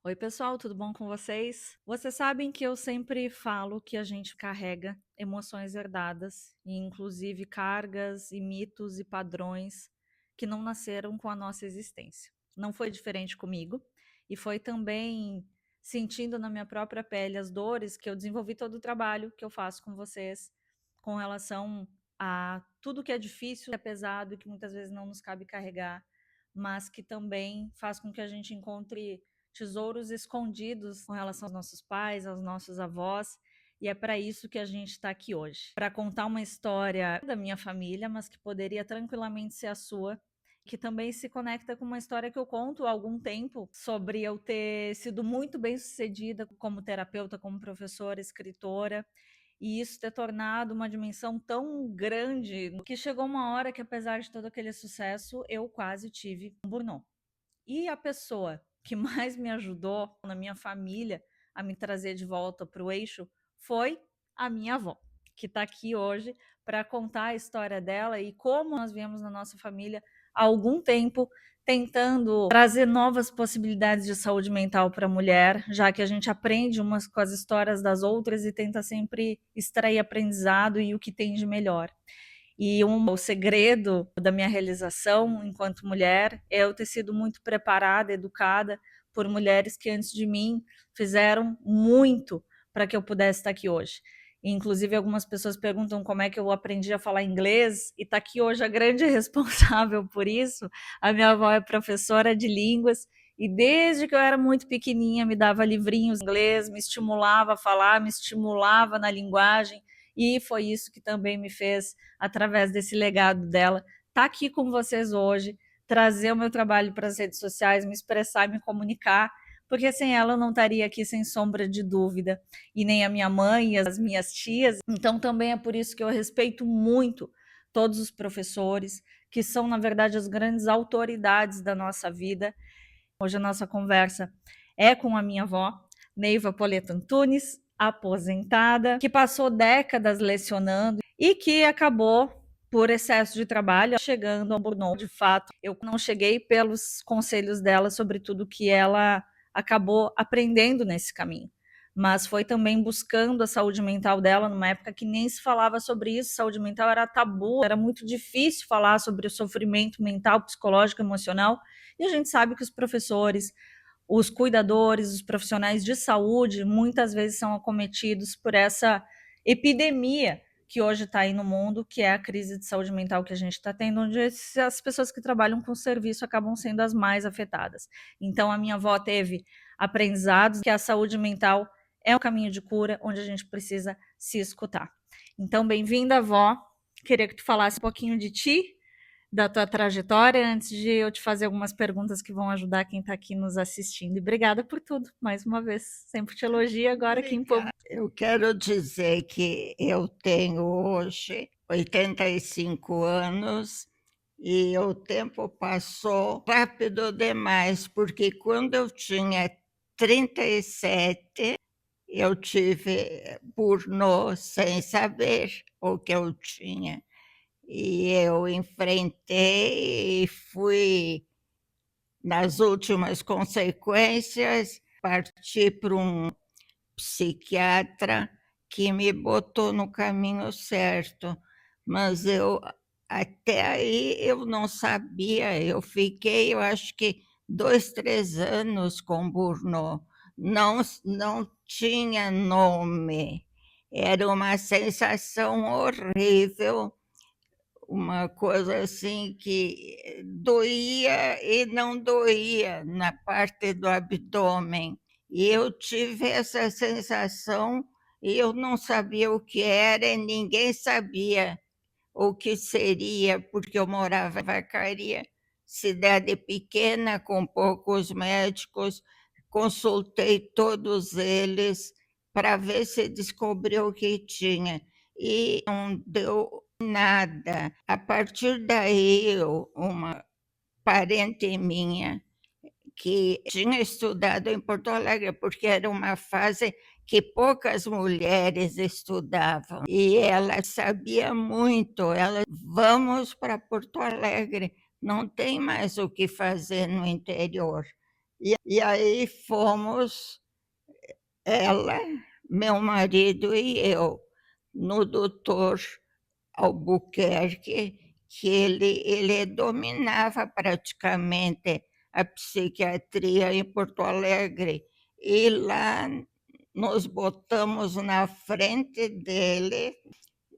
Oi, pessoal, tudo bom com vocês? Vocês sabem que eu sempre falo que a gente carrega emoções herdadas, e inclusive cargas e mitos e padrões que não nasceram com a nossa existência. Não foi diferente comigo, e foi também sentindo na minha própria pele as dores que eu desenvolvi todo o trabalho que eu faço com vocês com relação a tudo que é difícil, que é pesado e que muitas vezes não nos cabe carregar, mas que também faz com que a gente encontre tesouros escondidos com relação aos nossos pais, aos nossos avós, e é para isso que a gente está aqui hoje, para contar uma história da minha família, mas que poderia tranquilamente ser a sua, que também se conecta com uma história que eu conto há algum tempo sobre eu ter sido muito bem sucedida como terapeuta, como professora, escritora, e isso ter tornado uma dimensão tão grande que chegou uma hora que, apesar de todo aquele sucesso, eu quase tive um burnout. E a pessoa que mais me ajudou na minha família a me trazer de volta para o eixo foi a minha avó, que está aqui hoje para contar a história dela e como nós viemos na nossa família há algum tempo tentando trazer novas possibilidades de saúde mental para a mulher, já que a gente aprende umas com as histórias das outras e tenta sempre extrair aprendizado e o que tem de melhor. E o segredo da minha realização enquanto mulher é eu ter sido muito preparada, educada por mulheres que antes de mim fizeram muito para que eu pudesse estar aqui hoje. Inclusive, algumas pessoas perguntam como é que eu aprendi a falar inglês, e está aqui hoje a grande responsável por isso. A minha avó é professora de línguas, e desde que eu era muito pequenininha me dava livrinhos em inglês, me estimulava a falar, me estimulava na linguagem, e foi isso que também me fez, através desse legado dela, estar aqui com vocês hoje, trazer o meu trabalho para as redes sociais, me expressar e me comunicar, porque sem ela eu não estaria aqui sem sombra de dúvida, e nem a minha mãe e as minhas tias. Então também é por isso que eu respeito muito todos os professores, que são, na verdade, as grandes autoridades da nossa vida. Hoje a nossa conversa é com a minha avó, Neiva Poleto Antunes, aposentada, que passou décadas lecionando e que acabou, por excesso de trabalho, chegando ao burnout. De fato, eu não cheguei pelos conselhos dela sobre tudo que ela acabou aprendendo nesse caminho, mas foi também buscando a saúde mental dela numa época que nem se falava sobre isso. Saúde mental era tabu, era muito difícil falar sobre o sofrimento mental, psicológico, emocional, e a gente sabe que os professores, os cuidadores, os profissionais de saúde, muitas vezes são acometidos por essa epidemia que hoje está aí no mundo, que é a crise de saúde mental que a gente está tendo, onde as pessoas que trabalham com serviço acabam sendo as mais afetadas. Então, a minha avó teve aprendizados que a saúde mental é um caminho de cura, onde a gente precisa se escutar. Então, bem-vinda, avó. Queria que tu falasse um pouquinho de ti, da tua trajetória, antes de eu te fazer algumas perguntas que vão ajudar quem está aqui nos assistindo. E obrigada por tudo, mais uma vez. Sempre te elogio, agora aqui em público. Eu quero dizer que eu tenho hoje 85 anos e o tempo passou rápido demais, porque quando eu tinha 37, eu tive burnout sem saber o que eu tinha. E eu enfrentei e fui, nas últimas consequências, parti para um psiquiatra que me botou no caminho certo, mas eu até aí eu não sabia, eu fiquei, eu acho que 2, 3 anos com burnout, não tinha nome, era uma sensação horrível, uma coisa assim que doía e não doía na parte do abdômen. E eu tive essa sensação e eu não sabia o que era e ninguém sabia o que seria, porque eu morava em Vacaria, cidade pequena, com poucos médicos, consultei todos eles para ver se descobriu o que tinha. E não deu nada. A partir daí, uma parente minha que tinha estudado em Porto Alegre, porque era uma fase que poucas mulheres estudavam, e ela sabia muito. Ela, vamos para Porto Alegre, não tem mais o que fazer no interior. E aí fomos, ela, meu marido e eu, no doutor Albuquerque, que ele dominava praticamente a psiquiatria em Porto Alegre. E lá nos botamos na frente dele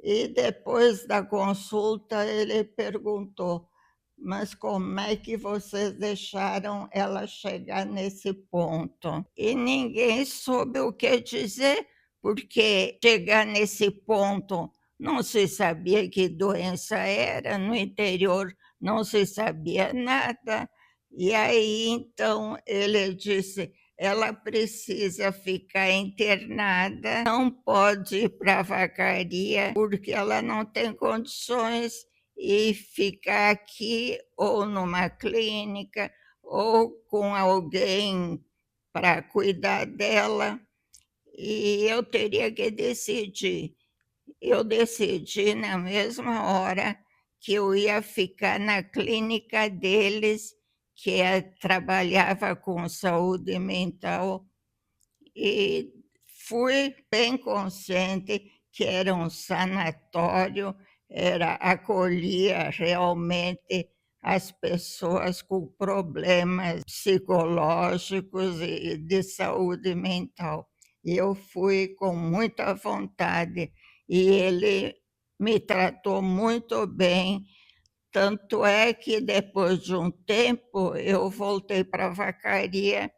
e depois da consulta ele perguntou: mas como é que vocês deixaram ela chegar nesse ponto? E ninguém soube o que dizer, porque chegar nesse ponto não se sabia que doença era, no interior não se sabia nada. E aí então ele disse: ela precisa ficar internada, não pode ir para a vacaria, porque ela não tem condições e ficar aqui ou numa clínica ou com alguém para cuidar dela. E eu teria que decidir. Eu decidi na mesma hora que eu ia ficar na clínica deles, que trabalhava com saúde mental, e fui bem consciente que era um sanatório, acolhia realmente as pessoas com problemas psicológicos e de saúde mental. E eu fui com muita vontade e ele me tratou muito bem, tanto é que depois de um tempo eu voltei para a Vacaria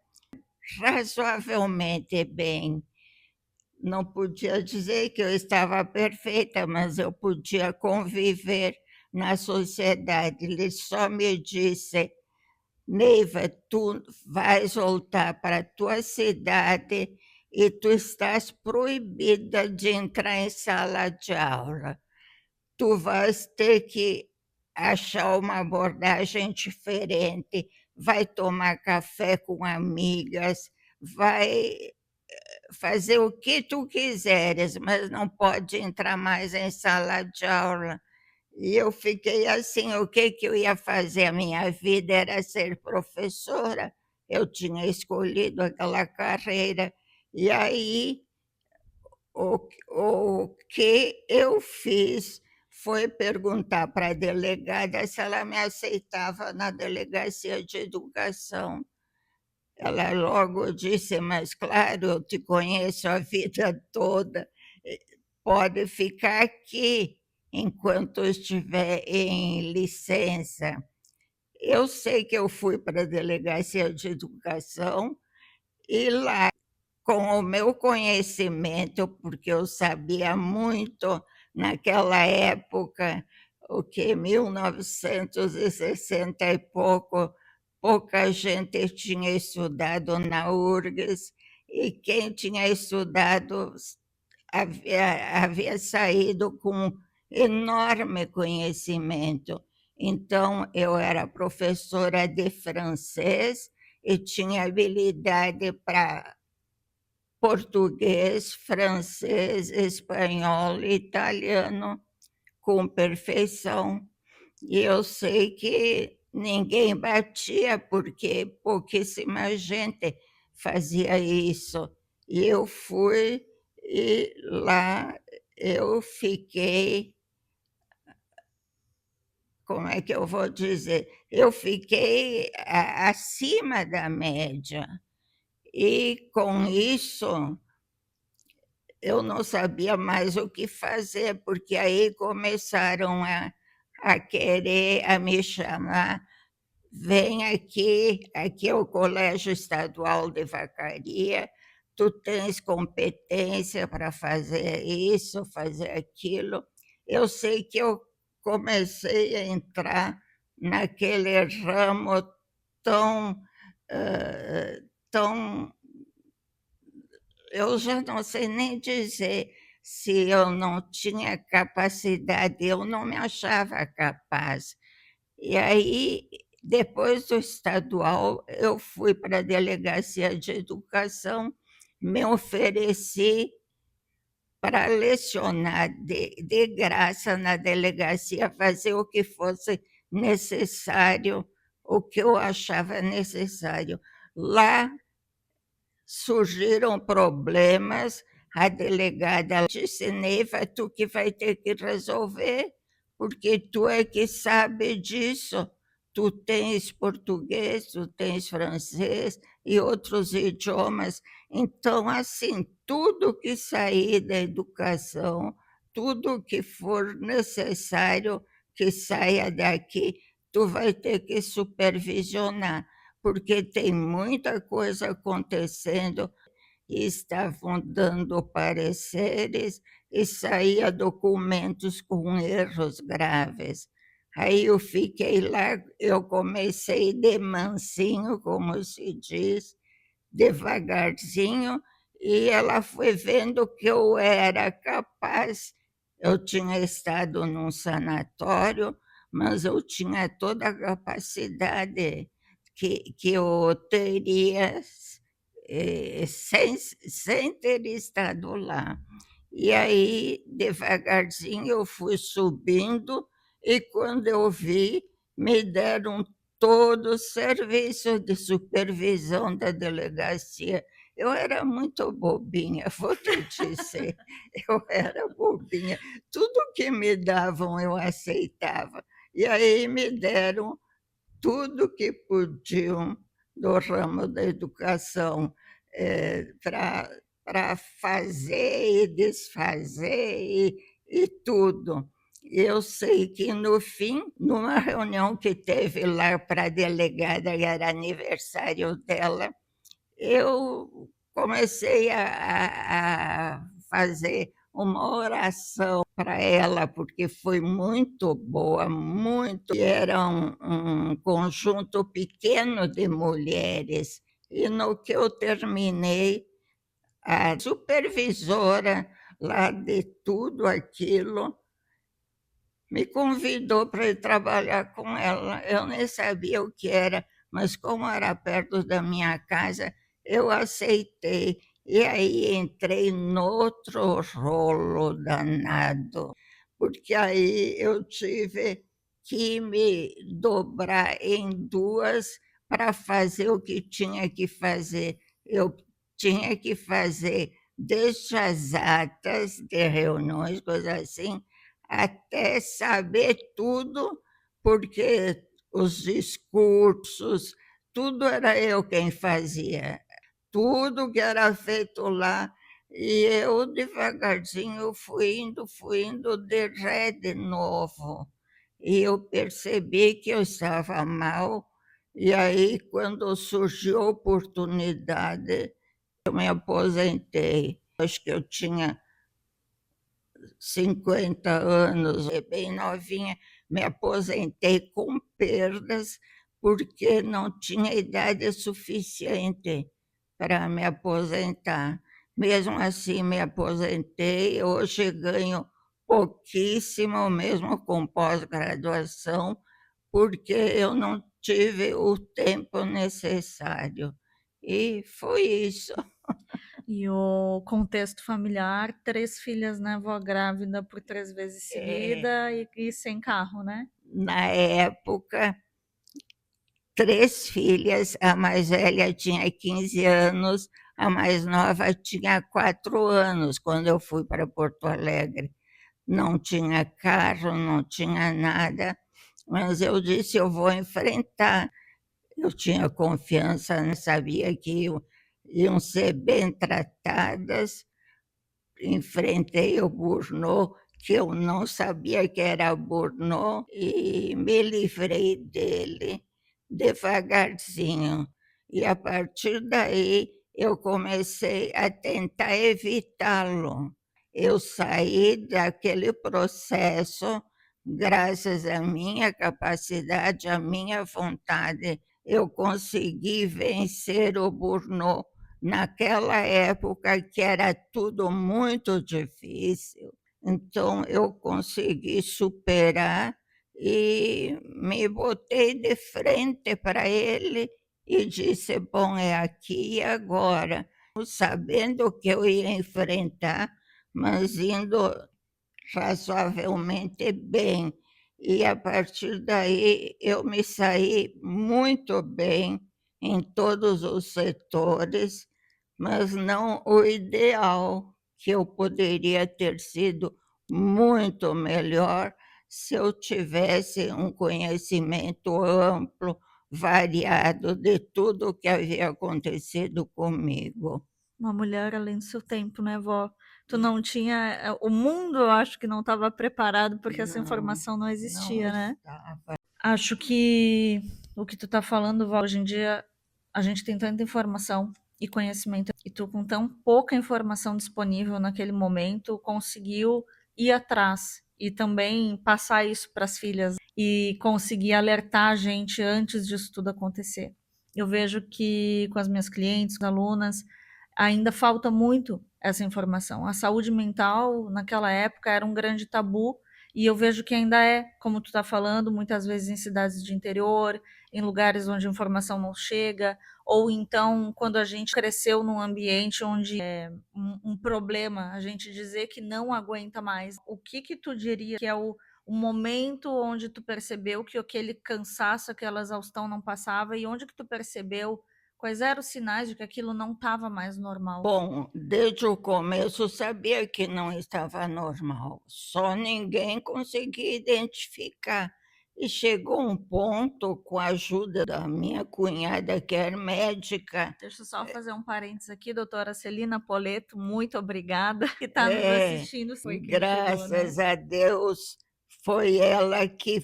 razoavelmente bem. Não podia dizer que eu estava perfeita, mas eu podia conviver na sociedade. Ele só me disse: Neiva, tu vais voltar para a tua cidade e tu estás proibida de entrar em sala de aula. Tu vais ter que achar uma abordagem diferente, vai tomar café com amigas, vai fazer o que tu quiseres, mas não pode entrar mais em sala de aula. E eu fiquei assim, o que eu ia fazer? A minha vida era ser professora, eu tinha escolhido aquela carreira. E aí o que eu fiz foi perguntar para a delegada se ela me aceitava na delegacia de educação. Ela logo disse: mas claro, eu te conheço a vida toda, pode ficar aqui enquanto estiver em licença. Eu sei que eu fui para a delegacia de educação e lá, com o meu conhecimento, porque eu sabia muito naquela época, o que 1960 e pouco, pouca gente tinha estudado na URGS, e quem tinha estudado havia saído com enorme conhecimento. Então, eu era professora de francês e tinha habilidade para português, francês, espanhol e italiano com perfeição. E eu sei que ninguém batia, porque pouquíssima gente fazia isso. E eu fui, e lá eu fiquei, como é que eu vou dizer? Eu fiquei acima da média. E com isso eu não sabia mais o que fazer, porque aí começaram a querer a me chamar. Vem aqui, aqui é o Colégio Estadual de Vacaria, tu tens competência para fazer isso, fazer aquilo. Eu sei que eu comecei a entrar naquele ramo tão, tão, eu já não sei nem dizer se eu não tinha capacidade, eu não me achava capaz. E aí, depois do estadual, eu fui para a delegacia de educação, me ofereci para lecionar de graça na delegacia, fazer o que fosse necessário, o que eu achava necessário. Lá surgiram problemas, a delegada disse: Neiva, tu que vai ter que resolver, porque tu é que sabe disso. Tu tens português, tu tens francês e outros idiomas. Então, assim, tudo que sair da educação, tudo que for necessário que saia daqui, tu vai ter que supervisionar, porque tem muita coisa acontecendo e estavam dando pareceres e saía documentos com erros graves. Aí eu fiquei lá, eu comecei de mansinho, como se diz, devagarzinho, e ela foi vendo que eu era capaz. Eu tinha estado num sanatório, mas eu tinha toda a capacidade que eu teria sem ter estado lá. E aí, devagarzinho, eu fui subindo, e quando eu vi, me deram todo o serviço de supervisão da delegacia. Eu era muito bobinha, vou te dizer, eu era bobinha. Tudo que me davam eu aceitava. E aí me deram tudo que podiam do ramo da educação para fazer e desfazer e tudo. Eu sei que, no fim, numa reunião que teve lá para a delegada, e era aniversário dela, eu comecei a fazer uma oração para ela, porque foi muito boa, muito. E era um conjunto pequeno de mulheres. E no que eu terminei, a supervisora lá de tudo aquilo me convidou para ir trabalhar com ela. Eu nem sabia o que era, mas como era perto da minha casa, eu aceitei. E aí entrei noutro rolo danado, porque aí eu tive que me dobrar em duas para fazer o que tinha que fazer. Eu tinha que fazer desde as atas de reuniões, coisas assim, até saber tudo, porque os discursos, tudo era eu quem fazia, tudo que era feito lá. E eu devagarzinho fui indo de ré de novo. E eu percebi que eu estava mal, e aí, quando surgiu a oportunidade, eu me aposentei. Acho que eu tinha 50 anos, bem novinha, me aposentei com perdas, porque não tinha idade suficiente para me aposentar. Mesmo assim, me aposentei, hoje ganho pouquíssimo, mesmo com pós-graduação, porque eu não tive o tempo necessário. E foi isso. E o contexto familiar, 3 filhas, né, vó grávida por 3 vezes seguida e sem carro, né? Na época, 3 filhas, a mais velha tinha 15 anos, a mais nova tinha 4 anos, quando eu fui para Porto Alegre. Não tinha carro, não tinha nada, mas eu disse: eu vou enfrentar. Eu tinha confiança, né, sabia que iam ser bem tratadas. Enfrentei o Burnout, que eu não sabia que era Burnout, e me livrei dele devagarzinho. E a partir daí eu comecei a tentar evitá-lo. Eu saí daquele processo graças à minha capacidade, à minha vontade. Eu consegui vencer o Burnout naquela época, que era tudo muito difícil. Então eu consegui superar e me botei de frente para ele e disse: bom, é aqui e agora, sabendo que eu ia enfrentar, mas indo razoavelmente bem. E a partir daí eu me saí muito bem. em todos os setores, mas não o ideal, que eu poderia ter sido muito melhor se eu tivesse um conhecimento amplo, variado de tudo o que havia acontecido comigo. Uma mulher além do seu tempo, né, vó? Tu não tinha o mundo eu acho que não estava preparado, porque essa Não, informação não não existia, né? estava. Acho que o que tu tá falando, vó, hoje em dia a gente tem tanta informação e conhecimento, e tu com tão pouca informação disponível naquele momento, conseguiu ir atrás e também passar isso para as filhas e conseguir alertar a gente antes disso tudo acontecer. Eu vejo que com as minhas clientes, alunas, ainda falta muito essa informação. A saúde mental, naquela época, era um grande tabu, e eu vejo que ainda é, como tu está falando, muitas vezes em cidades de interior, em lugares onde a informação não chega, ou então quando a gente cresceu num ambiente onde é um problema, a gente dizer que não aguenta mais. O que que tu diria que é o momento onde tu percebeu que aquele cansaço, aquela exaustão não passava, e onde que tu percebeu quais eram os sinais de que aquilo não estava mais normal? Bom, desde o começo eu sabia que não estava normal, só ninguém conseguia identificar. E chegou um ponto, com a ajuda da minha cunhada, que é médica, Deixa eu só fazer um parênteses aqui, doutora Celina Poleto, muito obrigada, que está nos é, assistindo, foi quem chegou, né? graças a Deus, foi ela que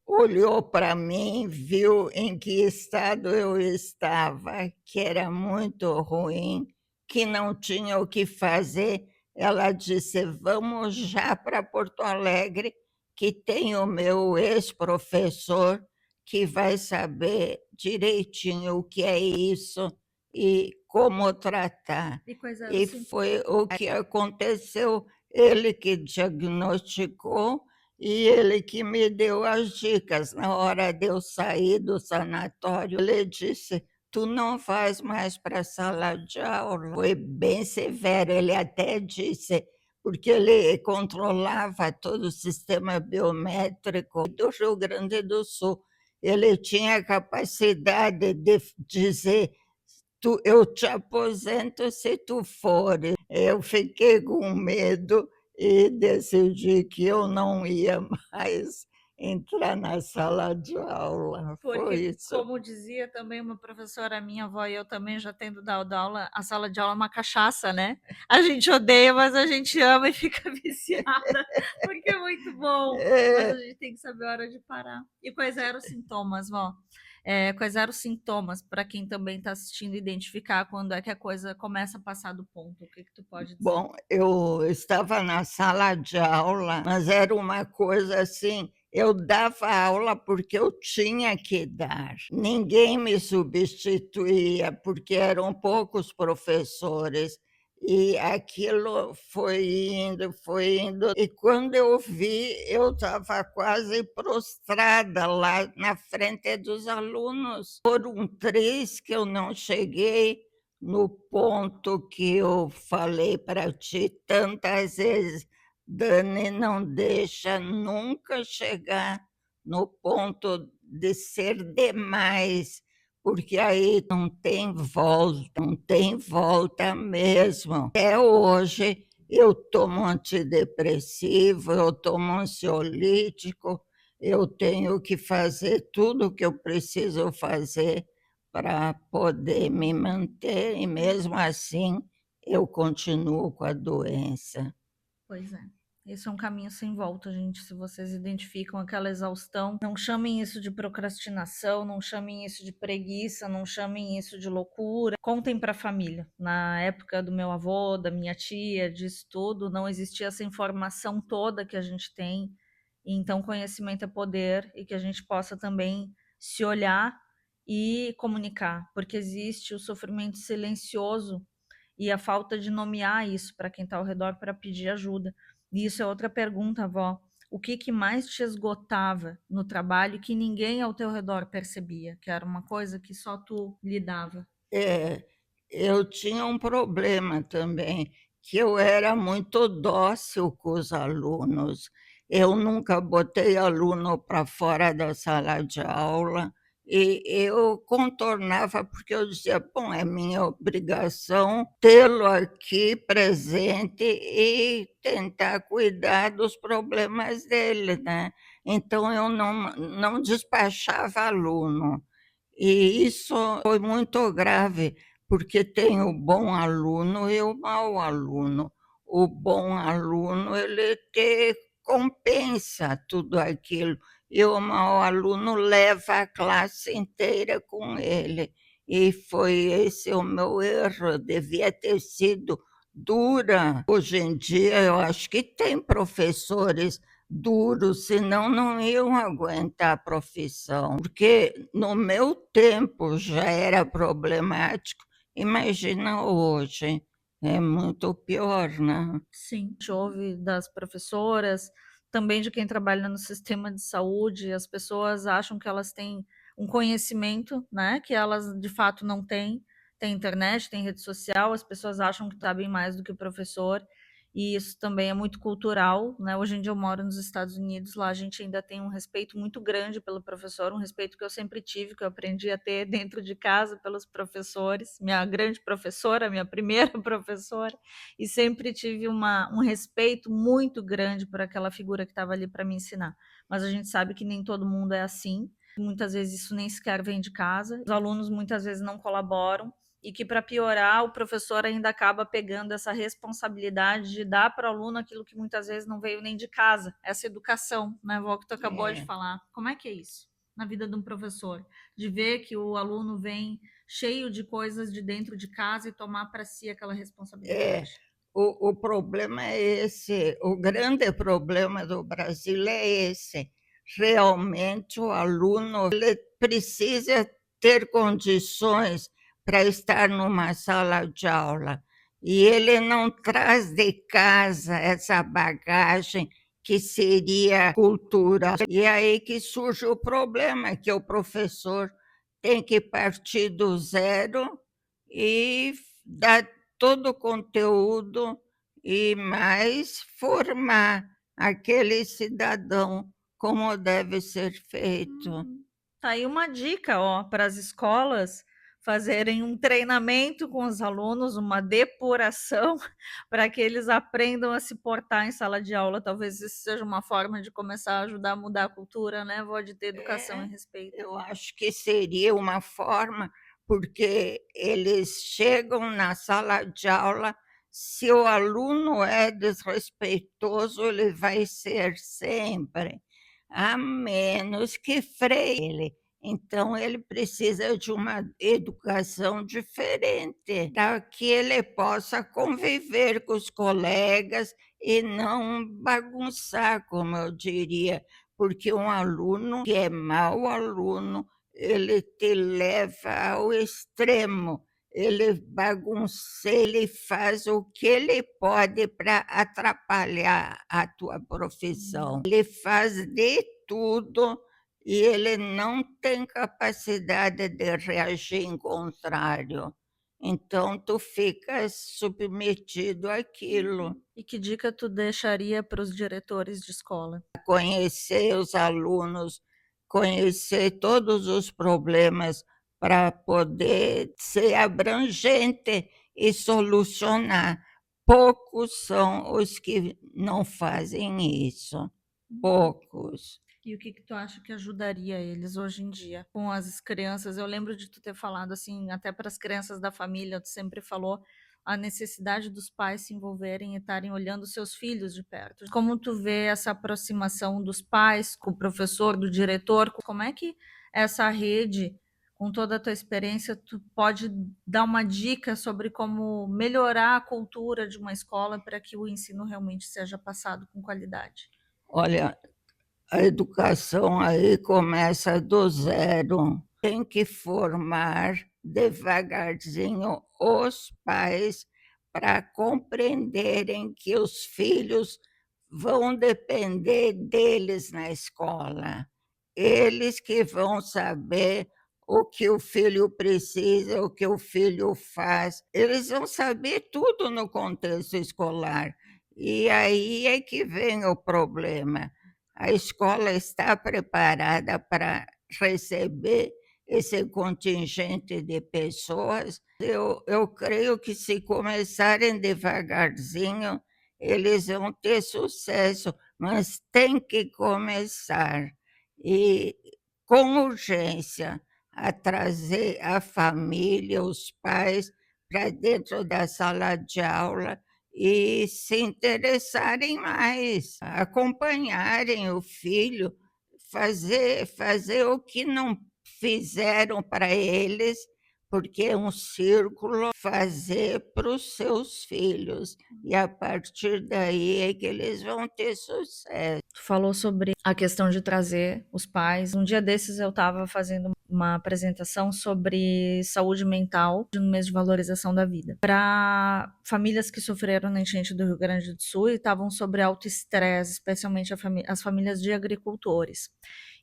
olhou para mim, viu em que estado eu estava, que era muito ruim, que não tinha o que fazer. Ela disse: vamos já para Porto Alegre, que tem o meu ex-professor que vai saber direitinho o que é isso e como tratar. E quais eram E os sintomas? foi o que aconteceu, ele que diagnosticou e ele que me deu as dicas. Na hora de eu sair do sanatório, ele disse: tu não vais mais para a sala de aula. Foi bem severo, ele até disse, porque ele controlava todo o sistema biométrico do Rio Grande do Sul. Ele tinha a capacidade de dizer: eu te aposento se tu fores. Eu fiquei com medo e decidi que eu não ia mais entrar na sala de aula. Foi Porque, isso. como dizia também uma professora minha avó, e eu também já tendo dado aula, a sala de aula é uma cachaça, né? A gente odeia, mas a gente ama e fica viciada, porque é muito bom. Mas a É, gente tem que saber a hora de parar. E quais eram os sintomas, vó? Quais eram os sintomas para quem também está assistindo identificar quando é que a coisa começa a passar do ponto? O que que tu pode dizer? bom, eu estava na sala de aula, mas era uma coisa assim, eu dava aula porque eu tinha que dar. Ninguém me substituía, porque eram poucos professores. E aquilo foi indo. E quando eu vi, eu estava quase prostrada lá na frente dos alunos. Por um triz que eu não cheguei no ponto que eu falei para ti tantas vezes: Dani, não deixa nunca chegar no ponto de ser demais, porque aí não tem volta mesmo. Até hoje eu tomo antidepressivo, eu tomo ansiolítico, eu tenho que fazer tudo o que eu preciso fazer para poder me manter, e mesmo assim eu continuo com a doença. Pois é. Esse é um caminho sem volta, gente. Se vocês identificam aquela exaustão, não chamem isso de procrastinação, não chamem isso de preguiça, não chamem isso de loucura. Contem para a família. Na época do meu avô, da minha tia, disso tudo, não existia essa informação toda que a gente tem. Então, conhecimento é poder, e que a gente possa também se olhar e comunicar, porque existe o sofrimento silencioso e a falta de nomear isso para quem está ao redor para pedir ajuda. E isso é outra pergunta, avó. O que, que mais te esgotava no trabalho que ninguém ao teu redor percebia? Que era uma coisa que só tu lidava? É, eu tinha um problema também, que eu era muito dócil com os alunos. Eu nunca botei aluno para fora da sala de aula, E eu contornava, porque eu dizia: "Bom, é minha obrigação tê-lo aqui presente e tentar cuidar dos problemas dele, né". Então eu não despachava aluno. E isso foi muito grave, porque tem o bom aluno e o mau aluno. O bom aluno, ele te compensa tudo aquilo, e o mau aluno leva a classe inteira com ele. E foi esse o meu erro, eu devia ter sido dura. Hoje em dia, eu acho que tem professores duros, senão não iam aguentar a profissão, porque no meu tempo já era problemático, imagina hoje, é muito pior, né? Sim, a gente ouve das professoras, também de quem trabalha no sistema de saúde, as pessoas acham que elas têm um conhecimento, né, que elas de fato não têm. Tem internet, tem rede social, as pessoas acham que sabem mais do que o professor, e isso também é muito cultural, né? Hoje em dia eu moro nos Estados Unidos, lá a gente ainda tem um respeito muito grande pelo professor, um respeito que eu sempre tive, que eu aprendi a ter dentro de casa pelos professores. Minha grande professora, minha primeira professora, e sempre tive um respeito muito grande por aquela figura que estava ali para me ensinar. Mas a gente sabe que nem todo mundo é assim. Muitas vezes isso nem sequer vem de casa. Os alunos muitas vezes não colaboram e que, para piorar, o professor ainda acaba pegando essa responsabilidade de dar para o aluno aquilo que muitas vezes não veio nem de casa, essa educação, né, Vó, que tu acabou de É, falar. Como é que é isso na vida de um professor? De ver que o aluno vem cheio de coisas de dentro de casa e tomar para si aquela é, responsabilidade. o problema é esse, o grande problema do Brasil é esse. Realmente o aluno ele precisa ter condições para estar numa sala de aula, e ele não traz de casa essa bagagem que seria cultural. E é aí que surge o problema, que o professor tem que partir do zero e dar todo o conteúdo e mais formar aquele cidadão como deve ser feito. Tá aí uma dica, ó, para as escolas fazerem um treinamento com os alunos, uma depuração, para que eles aprendam a se portar em sala de aula. Talvez isso seja uma forma de começar a ajudar a mudar a cultura, né, vó, de ter educação É, e respeito. eu acho que seria uma forma, porque eles chegam na sala de aula, se o aluno é desrespeitoso, ele vai ser sempre, a menos que freie ele. Então, ele precisa de uma educação diferente, para que ele possa conviver com os colegas e não bagunçar, como eu diria, porque um aluno que é mau aluno, ele te leva ao extremo, ele bagunça, ele faz o que ele pode para atrapalhar a tua profissão. Ele faz de tudo e ele não tem capacidade de reagir em contrário. Então tu ficas submetido àquilo. E que dica tu deixaria para os diretores de escola? Conhecer os alunos, conhecer todos os problemas para poder ser abrangente e solucionar. Poucos são os que não fazem isso, poucos. E o que que tu acha que ajudaria eles hoje em dia com as crianças? Eu lembro de tu ter falado assim, até para as crianças da família, tu sempre falou a necessidade dos pais se envolverem e estarem olhando seus filhos de perto. Como tu vê essa aproximação dos pais com o professor, do diretor? Como é que essa rede, com toda a tua experiência, tu pode dar uma dica sobre como melhorar a cultura de uma escola para que o ensino realmente seja passado com qualidade? Olha, a educação aí começa do zero. Tem que formar devagarzinho os pais para compreenderem que os filhos vão depender deles na escola. Eles que vão saber o que o filho precisa, o que o filho faz. Eles vão saber tudo no contexto escolar. E aí é que vem o problema. A escola está preparada para receber esse contingente de pessoas, eu creio que se começarem devagarzinho, eles vão ter sucesso, mas tem que começar. E com urgência a trazer a família, os pais para dentro da sala de aula e se interessarem mais, acompanharem o filho, fazer o que não fizeram para eles, porque é um círculo, fazer para os seus filhos. E a partir daí é que eles vão ter sucesso. Tu falou sobre a questão de trazer os pais. Um dia desses eu estava fazendo uma apresentação sobre saúde mental no mês de valorização da vida para famílias que sofreram na enchente do Rio Grande do Sul e estavam sobre alto estresse, especialmente as famílias de agricultores.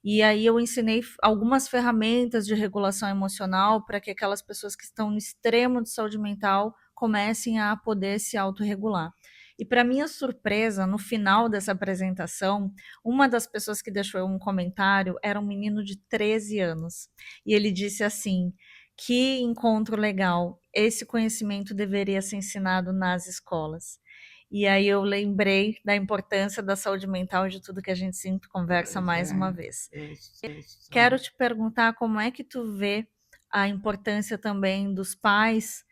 E aí eu ensinei algumas ferramentas de regulação emocional para que aquelas pessoas que estão no extremo de saúde mental comecem a poder se autorregular. E para minha surpresa, no final dessa apresentação, uma das pessoas que deixou um comentário era um menino de 13 anos. E ele disse assim: que encontro legal, esse conhecimento deveria ser ensinado nas escolas. E aí eu lembrei da importância da saúde mental e de tudo que a gente sempre conversa mais uma vez. Isso. Quero te perguntar como é que tu vê a importância também dos pais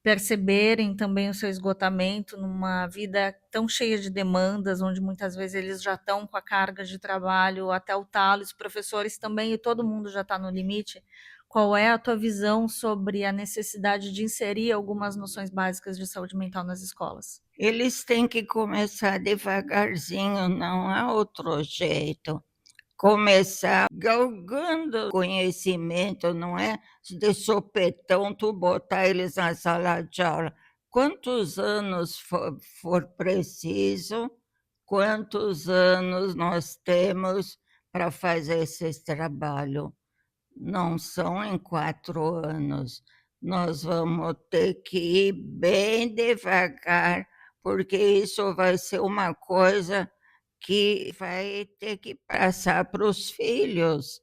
perceberem também o seu esgotamento numa vida tão cheia de demandas, onde muitas vezes eles já estão com a carga de trabalho até o talo, os professores também, e todo mundo já está no limite. Qual é a tua visão sobre a necessidade de inserir algumas noções básicas de saúde mental nas escolas? Eles têm que começar devagarzinho, não há outro jeito. Começar galgando conhecimento, não é de sopetão tu botar eles na sala de aula. Quantos anos for preciso, quantos anos nós temos para fazer esse trabalho? Não são em 4 anos. Nós vamos ter que ir bem devagar, porque isso vai ser uma coisa que vai ter que passar para os filhos.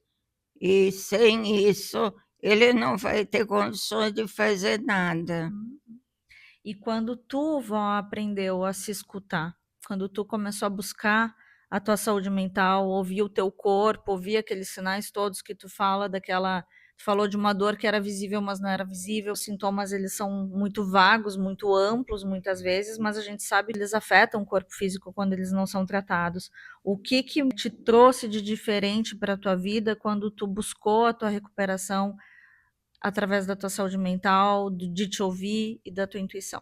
E sem isso, ele não vai ter condições de fazer nada. E quando tu, vó, aprendeu a se escutar, quando tu começou a buscar a tua saúde mental, ouvir o teu corpo, ouvir aqueles sinais todos que tu fala tu falou de uma dor que era visível, mas não era visível. Os sintomas, eles são muito vagos, muito amplos, muitas vezes, mas a gente sabe que eles afetam o corpo físico quando eles não são tratados. O que que te trouxe de diferente para a tua vida quando tu buscou a tua recuperação através da tua saúde mental, de te ouvir e da tua intuição?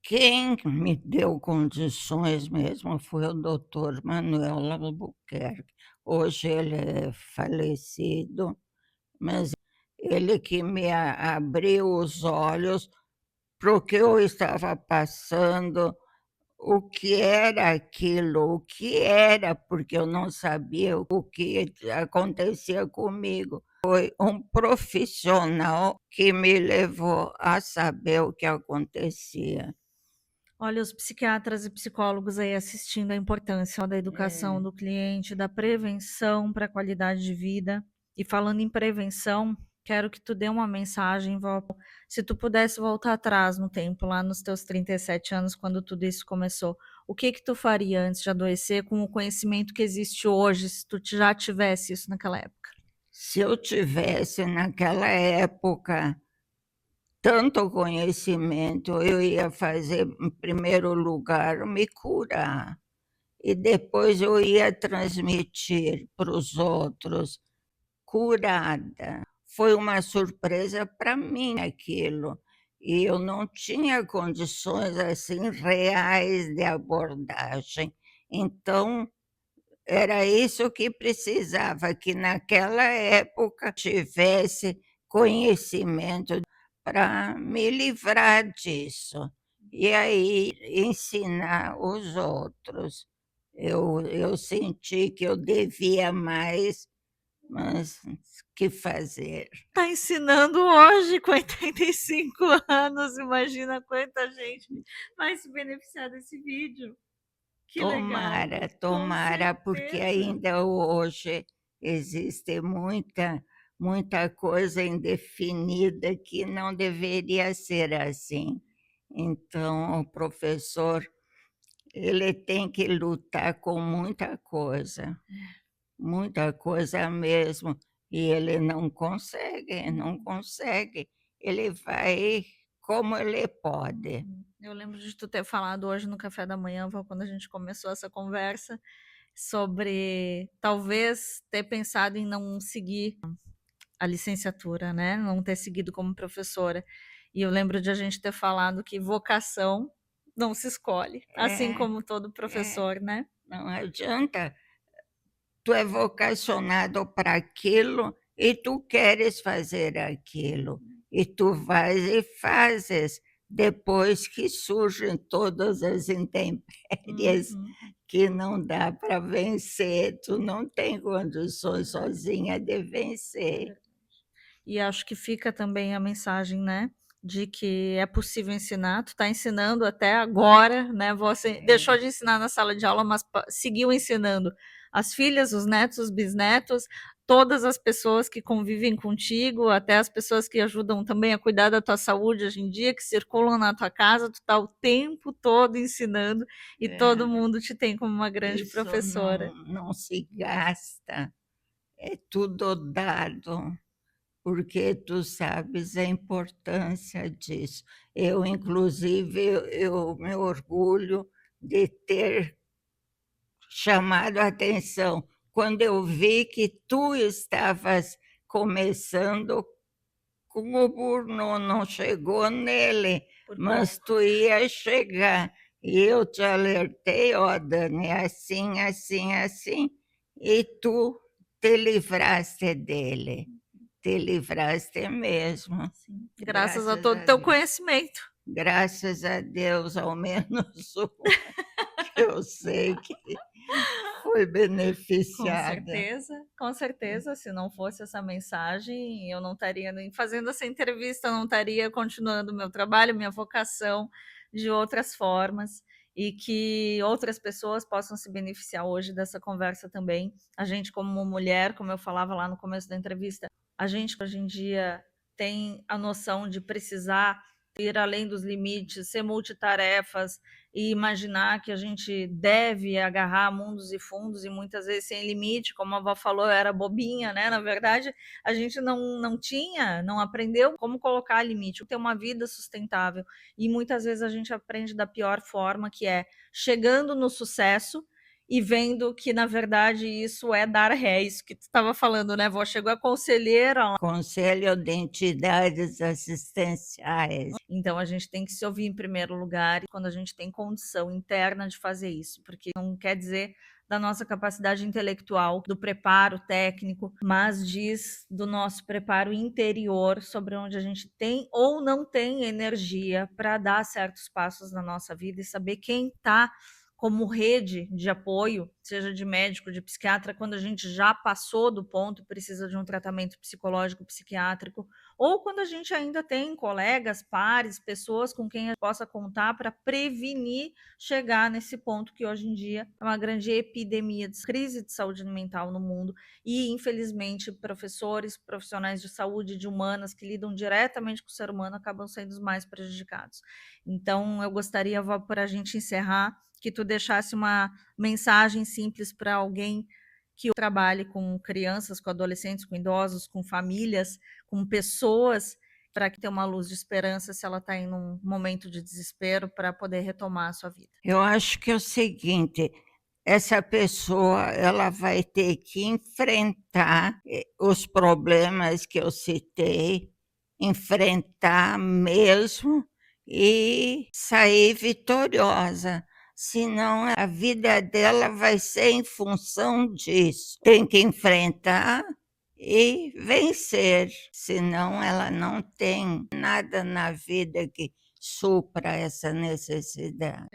Quem me deu condições mesmo foi o doutor Manuel Albuquerque. Hoje ele é falecido, mas ele que me abriu os olhos para o que eu estava passando, o que era aquilo, o que era, porque eu não sabia o que acontecia comigo. Foi um profissional que me levou a saber o que acontecia. Olha, os psiquiatras e psicólogos aí assistindo a importância da educação do cliente, da prevenção para a qualidade de vida. E falando em prevenção, quero que tu dê uma mensagem, Vó. Se tu pudesse voltar atrás no tempo, lá nos teus 37 anos, quando tudo isso começou, o que que tu faria antes de adoecer com o conhecimento que existe hoje, se tu já tivesse isso naquela época? Se eu tivesse naquela época tanto conhecimento, eu ia fazer, em primeiro lugar, me curar, e depois eu ia transmitir para os outros, curada. Foi uma surpresa para mim aquilo, e eu não tinha condições, assim, reais de abordagem. Então, era isso que precisava, que naquela época tivesse conhecimento para me livrar disso. E aí ensinar os outros. Eu senti que eu devia mais, mas que fazer? Tá ensinando hoje com 85 anos, imagina quanta gente vai se beneficiar desse vídeo. Que legal, com Tomara, porque certeza. ainda hoje existe muita muita coisa indefinida que não deveria ser assim. Então, o professor, ele tem que lutar com muita coisa mesmo, e ele não consegue. Ele vai como ele pode. Eu lembro de tu ter falado hoje no café da manhã, quando a gente começou essa conversa, sobre talvez ter pensado em não seguir a licenciatura, né? Não ter seguido como professora. E eu lembro de a gente ter falado que vocação não se escolhe, assim como todo professor, né? Não adianta. Tu é vocacionado para aquilo e tu queres fazer aquilo. E tu vais e fazes, depois que surgem todas as intempéries que não dá para vencer, tu não tem condições sozinha de vencer. E acho que fica também a mensagem, né, de que é possível ensinar. Tu está ensinando até agora, né? Você deixou de ensinar na sala de aula, mas seguiu ensinando as filhas, os netos, os bisnetos, todas as pessoas que convivem contigo, até as pessoas que ajudam também a cuidar da tua saúde hoje em dia, que circulam na tua casa, tu está o tempo todo ensinando e todo mundo te tem como uma grande Isso professora. não se gasta, é tudo dado, porque tu sabes a importância disso. Eu, inclusive, eu me orgulho de ter chamado a atenção quando eu vi que tu estavas começando com o burno, não chegou nele, mas tu ia chegar. E eu te alertei, ó, Dani, assim, assim, assim, e tu te livraste dele. Te livraste mesmo. Sim. Graças a todo o teu conhecimento. Graças a Deus, ao menos um, que eu sei que foi beneficiada. Com certeza, se não fosse essa mensagem, eu não estaria nem fazendo essa entrevista, não estaria continuando o meu trabalho, minha vocação de outras formas, e que outras pessoas possam se beneficiar hoje dessa conversa também. A gente, como mulher, como eu falava lá no começo da entrevista, a gente hoje em dia tem a noção de precisar ir além dos limites, ser multitarefas, e imaginar que a gente deve agarrar mundos e fundos e muitas vezes sem limite, como a avó falou, eu era bobinha, né? Na verdade, a gente não aprendeu como colocar limite, ter uma vida sustentável. E muitas vezes a gente aprende da pior forma, que é chegando no sucesso e vendo que, na verdade, isso é dar ré, isso que tu estava falando, né, vó? Chegou a conselheira lá. Conselho de Entidades Assistenciais. Então, a gente tem que se ouvir em primeiro lugar, quando a gente tem condição interna de fazer isso, porque não quer dizer da nossa capacidade intelectual, do preparo técnico, mas diz do nosso preparo interior, sobre onde a gente tem ou não tem energia para dar certos passos na nossa vida e saber quem está como rede de apoio, seja de médico, de psiquiatra, quando a gente já passou do ponto e precisa de um tratamento psicológico, psiquiátrico, ou quando a gente ainda tem colegas, pares, pessoas com quem a gente possa contar para prevenir chegar nesse ponto que hoje em dia é uma grande epidemia de crise de saúde mental no mundo, e infelizmente professores, profissionais de saúde, de humanas que lidam diretamente com o ser humano acabam sendo os mais prejudicados. Então eu gostaria, Vó, para a gente encerrar, que tu deixasse uma mensagem simples para alguém que trabalhe com crianças, com adolescentes, com idosos, com famílias, com pessoas, para que tenha uma luz de esperança se ela está em um momento de desespero, para poder retomar a sua vida. Eu acho que é o seguinte, essa pessoa ela vai ter que enfrentar os problemas que eu citei, enfrentar mesmo e sair vitoriosa. Senão a vida dela vai ser em função disso. Tem que enfrentar e vencer, senão ela não tem nada na vida que supra essa necessidade.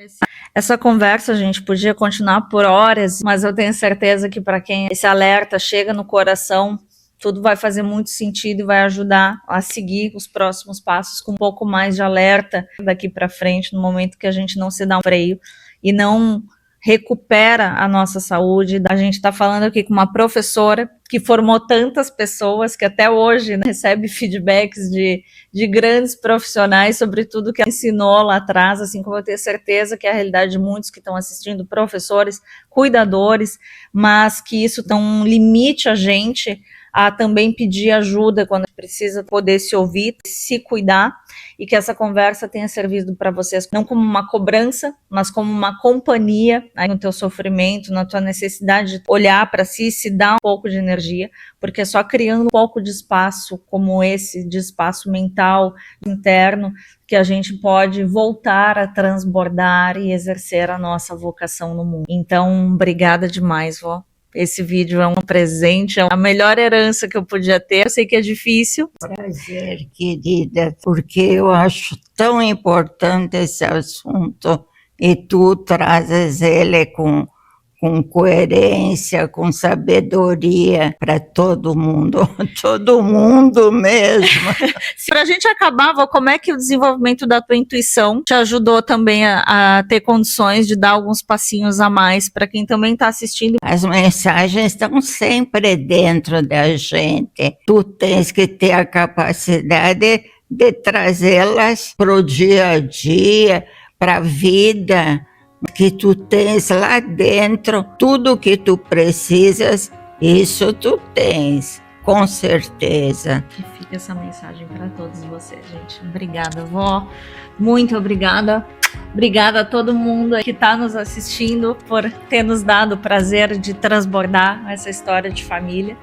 Essa conversa, a gente podia continuar por horas, mas eu tenho certeza que para quem esse alerta chega no coração, tudo vai fazer muito sentido e vai ajudar a seguir os próximos passos com um pouco mais de alerta daqui para frente, no momento que a gente não se dá um freio e não recupera a nossa saúde. A gente está falando aqui com uma professora que formou tantas pessoas, que até hoje, né, recebe feedbacks de grandes profissionais sobre tudo que ela ensinou lá atrás, assim como eu tenho certeza que é a realidade de muitos que estão assistindo, professores, cuidadores, mas que isso não limite a gente a também pedir ajuda quando precisa, poder se ouvir, se cuidar, e que essa conversa tenha servido para vocês não como uma cobrança, mas como uma companhia aí no teu sofrimento, na tua necessidade de olhar para si, se dar um pouco de energia, porque só criando um pouco de espaço como esse, de espaço mental interno, que a gente pode voltar a transbordar e exercer a nossa vocação no mundo. Então, obrigada demais, vó. Esse vídeo é um presente, é a melhor herança que eu podia ter. Eu sei que é difícil. Prazer, querida, porque eu acho tão importante esse assunto e tu trazes ele com coerência, com sabedoria para todo mundo mesmo. Para a gente acabar, Vó, como é que o desenvolvimento da tua intuição te ajudou também a ter condições de dar alguns passinhos a mais para quem também está assistindo? As mensagens estão sempre dentro da gente. Tu tens que ter a capacidade de trazê-las para o dia a dia, para a vida, que tu tens lá dentro, tudo que tu precisas, isso tu tens, com certeza. Que fica essa mensagem para todos vocês, gente. Obrigada, vó. Muito obrigada. Obrigada a todo mundo que está nos assistindo por ter nos dado o prazer de transbordar essa história de família.